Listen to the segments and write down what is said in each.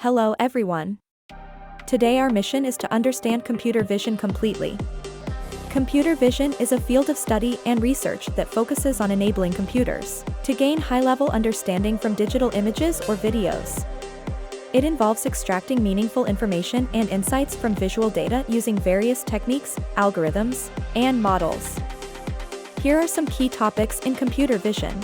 Hello everyone. Today our mission is to understand computer vision completely. Computer vision is a field of study and research that focuses on enabling computers to gain high-level understanding from digital images or videos. It involves extracting meaningful information and insights from visual data using various techniques, algorithms, and models. Here are some key topics in computer vision.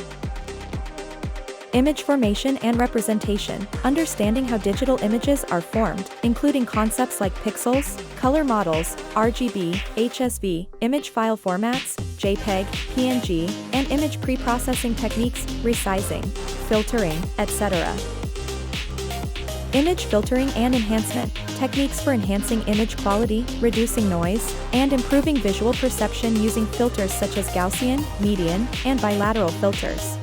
Image formation and representation, understanding how digital images are formed, including concepts like pixels, color models, RGB, HSV, image file formats, JPEG, PNG, and image pre-processing techniques, resizing, filtering, etc. Image filtering and enhancement, techniques for enhancing image quality, reducing noise, and improving visual perception using filters such as Gaussian, median, and bilateral filters.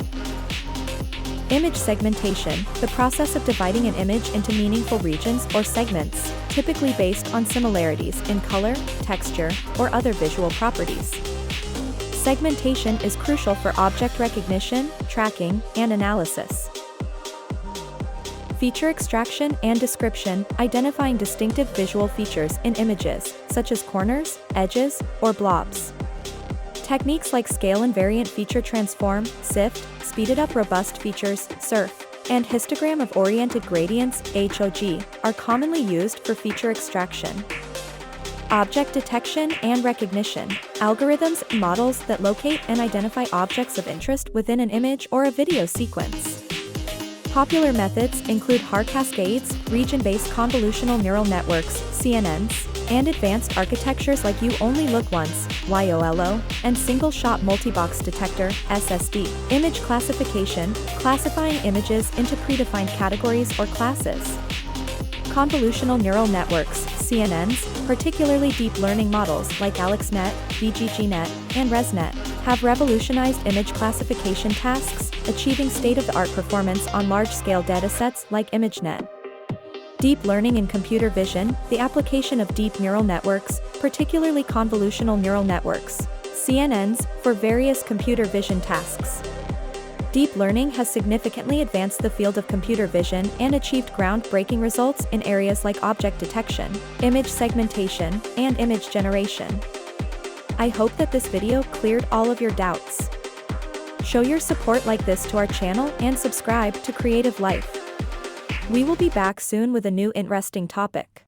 Image segmentation, the process of dividing an image into meaningful regions or segments, typically based on similarities in color, texture, or other visual properties. Segmentation is crucial for object recognition, tracking, and analysis. Feature extraction and description, identifying distinctive visual features in images, such as corners, edges, or blobs. Techniques like scale invariant feature transform, SIFT, speeded up robust features, SURF, and histogram of oriented gradients, HOG, are commonly used for feature extraction. Object detection and recognition, algorithms and models that locate and identify objects of interest within an image or a video sequence. Popular methods include Haar cascades, region-based convolutional neural networks, CNNs, and advanced architectures like You-Only-Look-Once, YOLO, and single-shot multibox detector, SSD. Image classification, classifying images into predefined categories or classes. Convolutional neural networks, CNNs, particularly deep learning models like AlexNet, VGGNet, and ResNet, have revolutionized image classification tasks, achieving state-of-the-art performance on large-scale datasets like ImageNet. Deep learning in computer vision, the application of deep neural networks, particularly convolutional neural networks, CNNs, for various computer vision tasks. Deep learning has significantly advanced the field of computer vision and achieved groundbreaking results in areas like object detection, image segmentation, and image generation. I hope that this video cleared all of your doubts. Show your support like this to our channel and subscribe to Creative Life. We will be back soon with a new interesting topic.